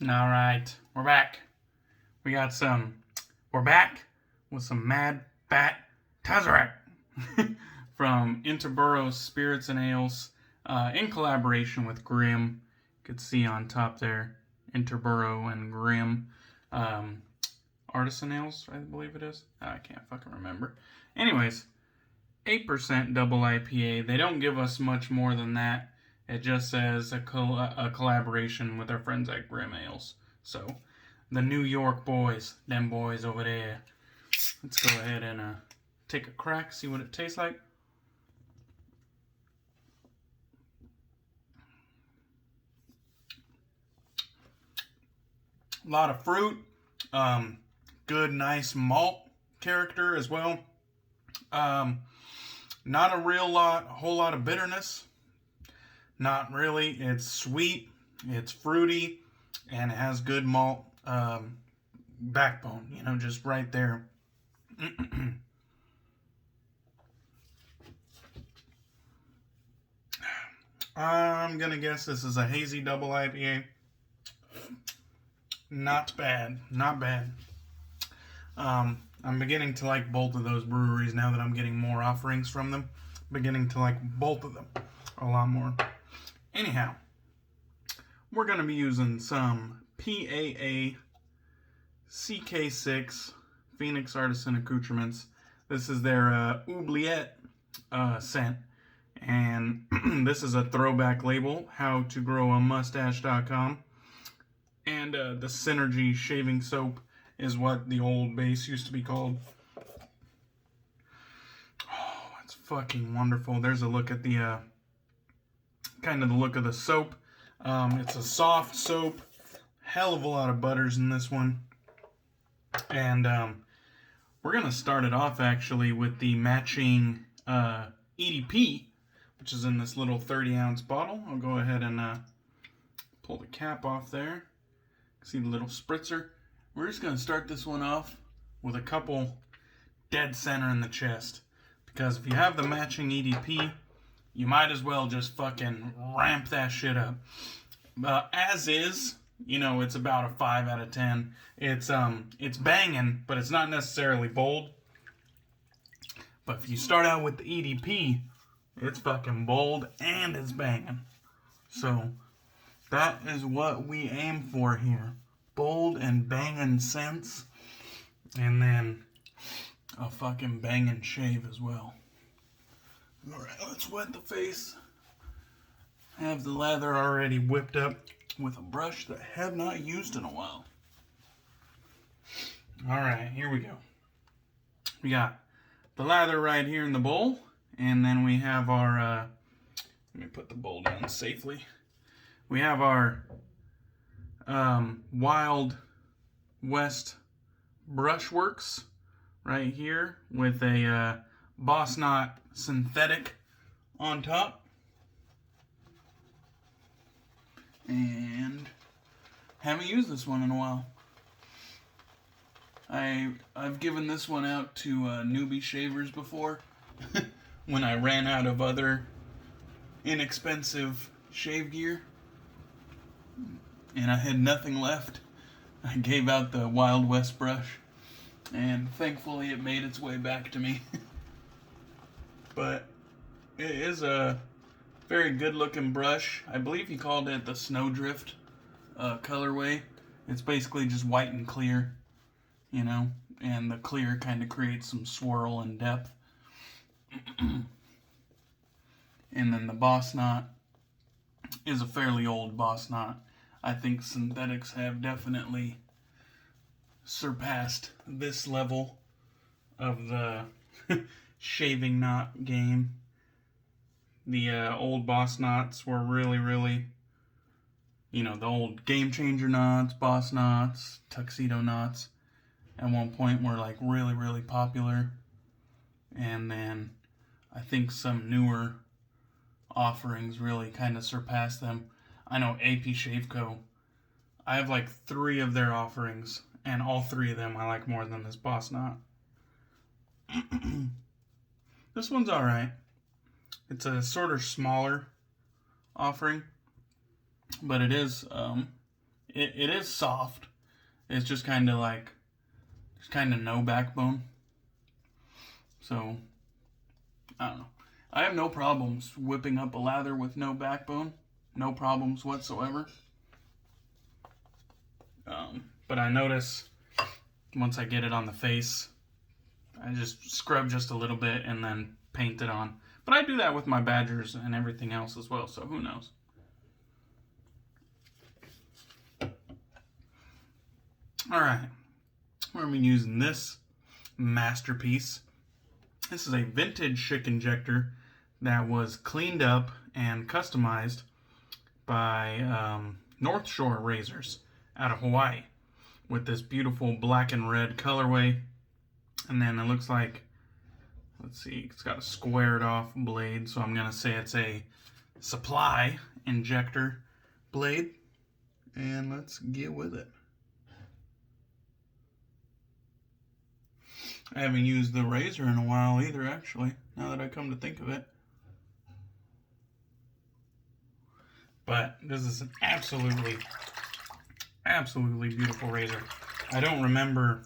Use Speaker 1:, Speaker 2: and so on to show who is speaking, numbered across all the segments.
Speaker 1: Alright, we're back. We're back with some Mad Bat Tesseract from Interboro Spirits and Ales in collaboration with Grimm. You could see on top there, Interboro and Grimm. Artisan Ales, I believe it is. I can't fucking remember. Anyways, 8% double IPA. They don't give us much more than that. It just says a collaboration with our friends at Grimm Ales. So, the New York boys, them boys over there. Let's go ahead and take a crack, see what it tastes like. A lot of fruit. Good, nice malt character as well. Not a whole lot of bitterness. Not really. It's sweet, it's fruity, and it has good malt backbone, you know, just right there. I'm gonna guess this is a hazy double IPA. Not bad, not bad. I'm beginning to like both of those breweries now that I'm getting more offerings from them. Beginning to like both of them a lot more. Anyhow, we're going to be using some PAA CK6 Phoenix Artisan Accouterments. This is their Oubliette scent. And this is a throwback label, howtogrowumustache.com. And the Synergy shaving soap is what the old base used to be called. Oh, it's fucking wonderful. There's a look at the kind of the look of the soap. It's a soft soap. Hell of a lot of butters in this one. And we're going to start it off actually with the matching EDP, which is in this little 30-ounce bottle. I'll go ahead and pull the cap off there. See the little spritzer? We're just going to start this one off with a couple dead center in the chest. Because if you have the matching EDP, you might as well just fucking ramp that shit up. As is, you know, it's about a 5 out of 10. It's banging, but it's not necessarily bold. But if you start out with the EDP, it's fucking bold and it's banging. So, that is what we aim for here. Bold and banging scents. And then a fucking banging shave as well. Alright, let's wet the face. I have the lather already whipped up with a brush that I have not used in a while. Alright, here we go. We got the lather right here in the bowl. And then we have our, let me put the bowl down safely. We have our Wild West Brushworks right here with a Boss Knot synthetic on top. And haven't used this one in a while. I've given this one out to newbie shavers before when I ran out of other inexpensive shave gear and I had nothing left. I gave out the Wild West brush and thankfully it made its way back to me. But it is a very good looking brush. I believe he called it the Snowdrift colorway. It's basically just white and clear, you know, and the clear kind of creates some swirl and depth. And then the Boss Knot is a fairly old Boss Knot. I think synthetics have definitely surpassed this level of the shaving knot game. The old Boss Knots were really, you know, the old Game Changer knots, Boss Knots, Tuxedo knots at one point were like really popular. And then I think some newer offerings really kind of surpassed them. I know AP Shave Co. I have like 3 of their offerings, and all 3 of them I like more than this Boss Knot. This one's alright. It's a sort of smaller offering, but it is it is soft. It's just kind of like, there's kind of no backbone. So, I don't know. I have no problems whipping up a lather with no backbone. No problems whatsoever. But I notice once I get it on the face, I just scrub just a little bit and then paint it on. But I do that with my badgers and everything else as well, so who knows. Alright, we're going to be using this masterpiece. This is a vintage Schick Injector that was cleaned up and customized by North Shore Razors out of Hawaii with this beautiful black and red colorway. And then it looks like, let's see, it's got a squared off blade, so I'm going to say it's a supply injector blade. And let's get with it. I haven't used the razor in a while either, actually, now that I come to think of it. But this is an absolutely beautiful razor. I don't remember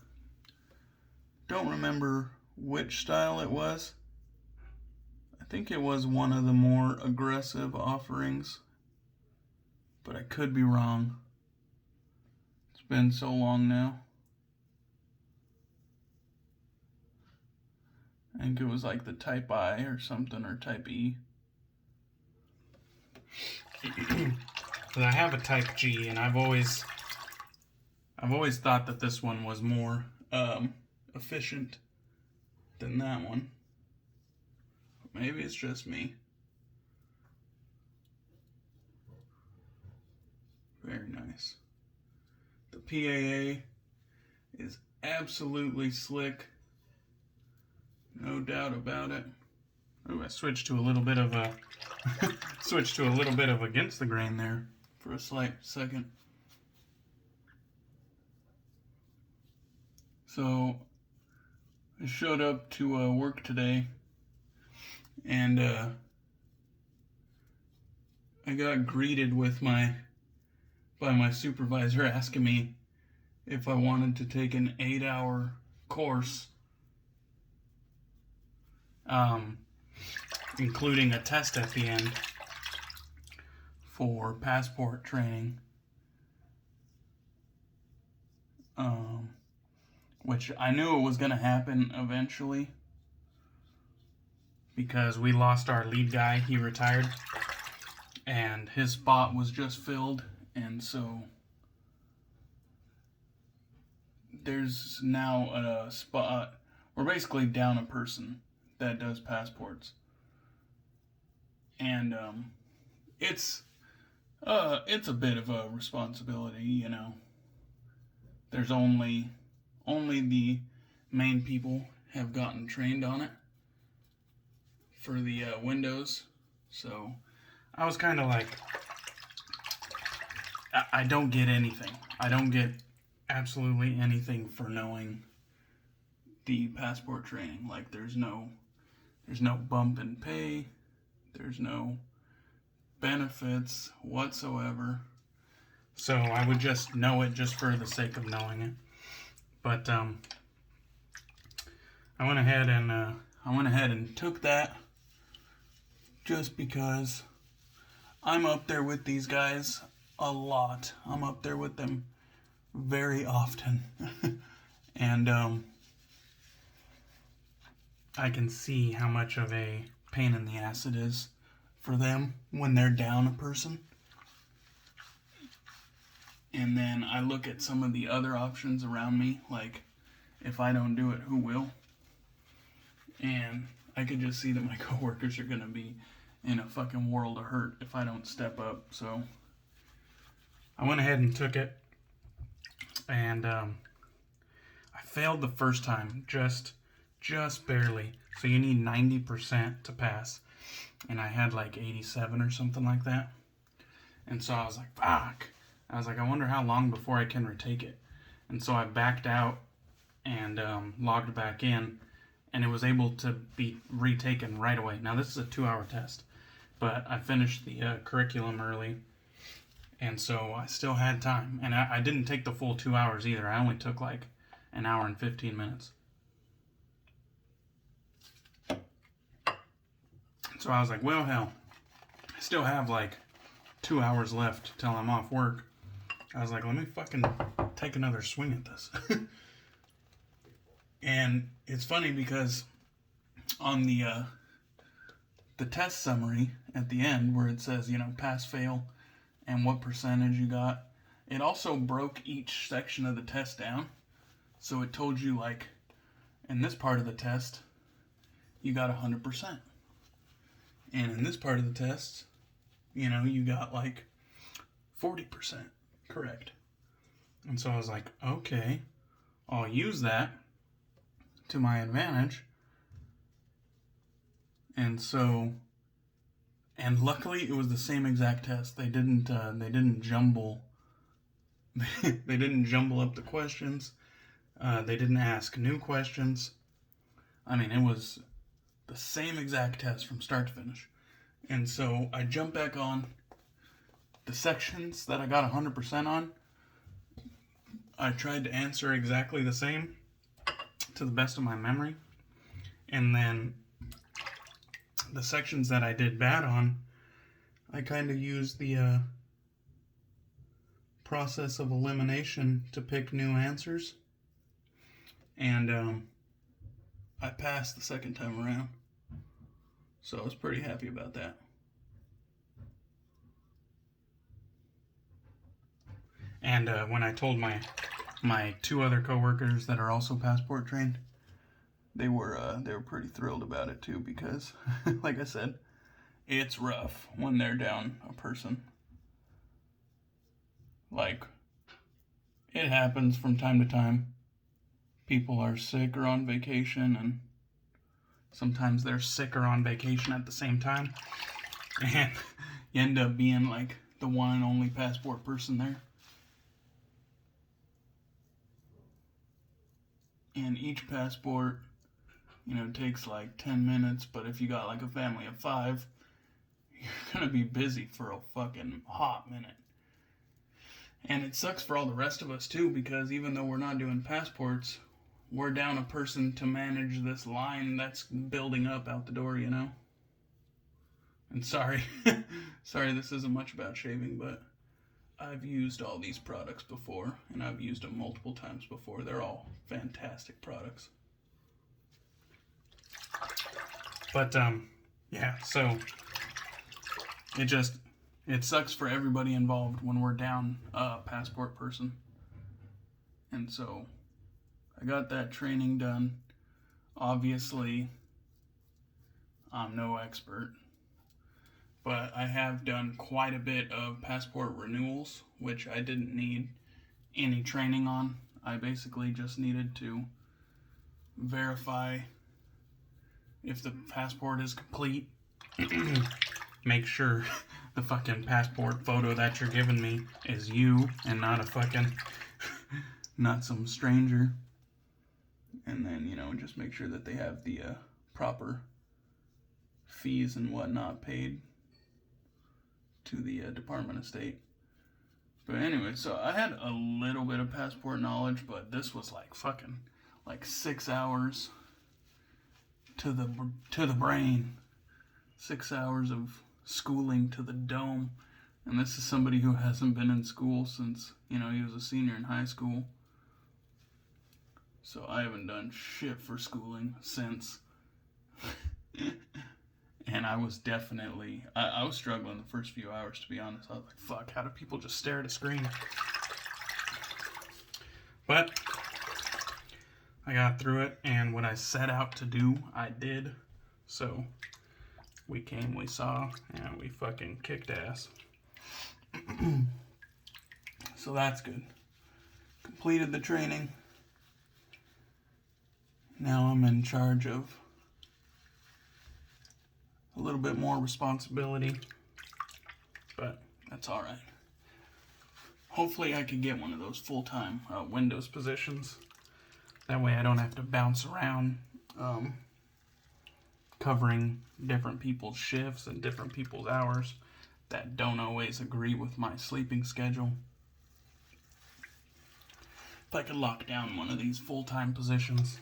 Speaker 1: which style it was. I think it was one of the more aggressive offerings, but I could be wrong. It's been so long now. I think it was like the Type I or something, or Type E. But I have a Type G, and I've always thought that this one was more efficient than that one. Maybe it's just me. Very nice. The PAA is absolutely slick. No doubt about it. Ooh, I switched to a little bit of a against the grain there for a slight second. So I showed up to work today, and I got greeted with by my supervisor asking me if I wanted to take an 8-hour course, including a test at the end for passport training, which I knew it was going to happen eventually because we lost our lead guy. He retired and his spot was just filled, and so there's now a spot. We're basically down a person that does passports, and it's a bit of a responsibility, you know. There's only the main people have gotten trained on it for the windows, so I was kind of like, I don't get anything. I don't get absolutely anything for knowing the passport training. Like, there's no bump in pay, there's no benefits whatsoever. So I would just know it just for the sake of knowing it. But I went ahead and took that just because I'm up there with these guys a lot. I'm up there with them very often. And I can see how much of a pain in the ass it is for them when they're down a person. And then I look at some of the other options around me, like, if I don't do it, who will? And I could just see that my coworkers are going to be in a fucking world of hurt if I don't step up. So I went ahead and took it, and I failed the first time, just barely. So you need 90% to pass, and I had like 87 or something like that. And so I was like, fuck. I was like, I wonder how long before I can retake it. And so I backed out and logged back in, and it was able to be retaken right away. Now, this is a 2-hour test, but I finished the curriculum early, And so I still had time. And I didn't take the full 2 hours either. I only took like an hour and 15 minutes. So I was like, well, hell, I still have like 2 hours left till I'm off work. I was like, let me fucking take another swing at this. And it's funny because on the test summary at the end where it says, you know, pass, fail, and what percentage you got, it also broke each section of the test down. So it told you, like, in this part of the test, you got 100%. And in this part of the test, you know, you got like 40% correct. And so I was like, okay, I'll use that to my advantage. And so, and luckily it was the same exact test. They didn't jumble they didn't jumble up the questions. They didn't ask new questions. I mean, it was the same exact test from start to finish. And so I jumped back on the sections that I got 100% on. I tried to answer exactly the same to the best of my memory. And then the sections that I did bad on, I kind of used the process of elimination to pick new answers. And I passed the second time around. So I was pretty happy about that. And when I told my two other coworkers that are also passport trained, they were pretty thrilled about it too, because like I said, it's rough when they're down a person. Like, it happens from time to time. People are sick or on vacation, and sometimes they're sick or on vacation at the same time. And you end up being like the one and only passport person there. And each passport, you know, takes like 10 minutes, but if you got like a family of 5, you're gonna be busy for a fucking hot minute. And it sucks for all the rest of us too, because even though we're not doing passports, we're down a person to manage this line that's building up out the door, you know? And sorry, this isn't much about shaving, but I've used all these products before, and I've used them multiple times before. They're all fantastic products. But, yeah, so it sucks for everybody involved when we're down a passport person. And so I got that training done. Obviously, I'm no expert, but I have done quite a bit of passport renewals, which I didn't need any training on. I basically just needed to verify if the passport is complete. Make sure the fucking passport photo that you're giving me is you and not a fucking, not some stranger. And then, you know, just make sure that they have the proper fees and whatnot paid to the Department of State. But anyway, so I had a little bit of passport knowledge, but this was like fucking like 6 hours to the brain. 6 hours of schooling to the dome. And this is somebody who hasn't been in school since, you know, he was a senior in high school. So I haven't done shit for schooling since. And I was definitely, I was struggling the first few hours, to be honest. I was like, fuck, how do people just stare at a screen? But I got through it, and what I set out to do, I did. So we came, we saw, and we fucking kicked ass. So that's good. Completed the training. Now I'm in charge of a little bit more responsibility, but that's all right. Hopefully I could get one of those full-time Windows positions. That way I don't have to bounce around covering different people's shifts and different people's hours. that don't always agree with my sleeping schedule. If I could lock down one of these full-time positions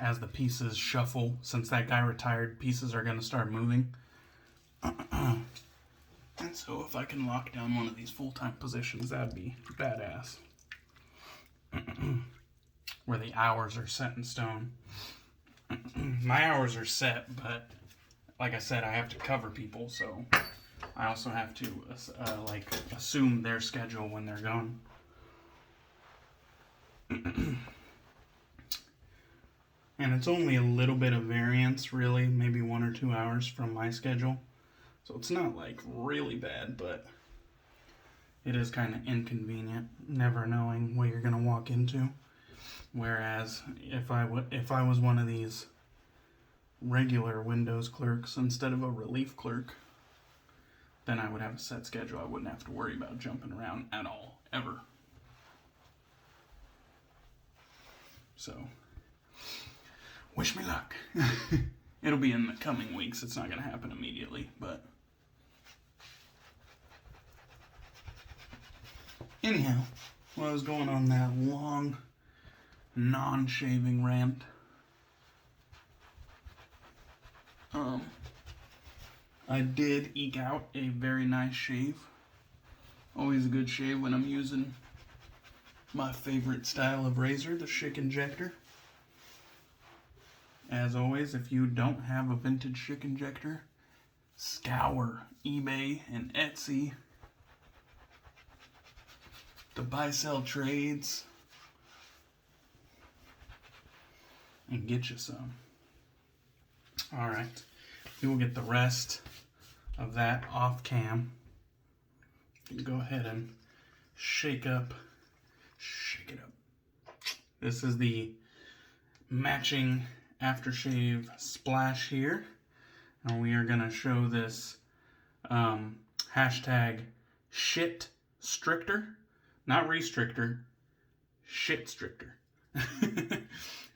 Speaker 1: as the pieces shuffle, since that guy retired, pieces are going to start moving. And so if I can lock down one of these full-time positions, that'd be badass. Where the hours are set in stone. My hours are set, but like I said, I have to cover people, so I also have to like assume their schedule when they're gone. And it's only a little bit of variance, really, maybe 1 or 2 hours from my schedule. So it's not like really bad, but it is kind of inconvenient, never knowing what you're going to walk into. Whereas if I was one of these regular Windows clerks instead of a relief clerk, then I would have a set schedule. I wouldn't have to worry about jumping around at all, ever. So, wish me luck. It'll be in the coming weeks. It's not going to happen immediately, but anyhow, while I was going on that long non-shaving rant, I did eke out a very nice shave. Always a good shave when I'm using my favorite style of razor, the Schick Injector. As always, if you don't have a vintage Schick Injector, scour eBay and Etsy, the buy-sell trades, and get you some. Alright, we will get the rest of that off cam. You can go ahead and shake it up. This is the matching aftershave splash here. And we are going to show this hashtag shit stricter, not restrictor, shit stricter,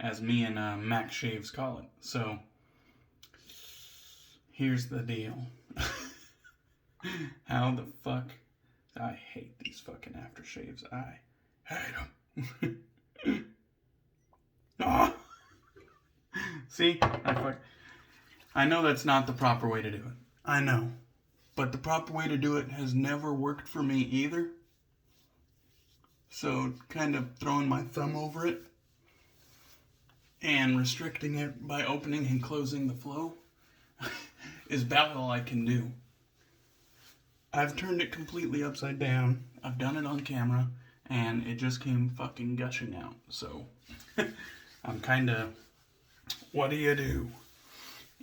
Speaker 1: as me and Max Shaves call it. So here's the deal. How the fuck? I hate these fucking aftershaves. I hate them. Oh. See? I know that's not the proper way to do it. I know. But the proper way to do it has never worked for me either. So kind of throwing my thumb over it and restricting it by opening and closing the flow is about all I can do. I've turned it completely upside down. I've done it on camera, and it just came fucking gushing out. So, I'm kind of, what do you do?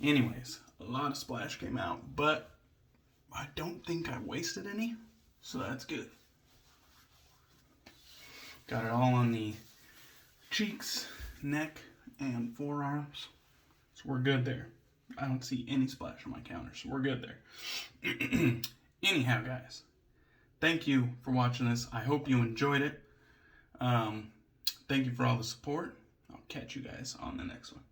Speaker 1: Anyways, a lot of splash came out, but I don't think I wasted any, so that's good. Got it all on the cheeks, neck, and forearms, so we're good there. I don't see any splash on my counter, so we're good there. Anyhow, guys, thank you for watching this. I hope you enjoyed it. Thank you for all the support. I'll catch you guys on the next one.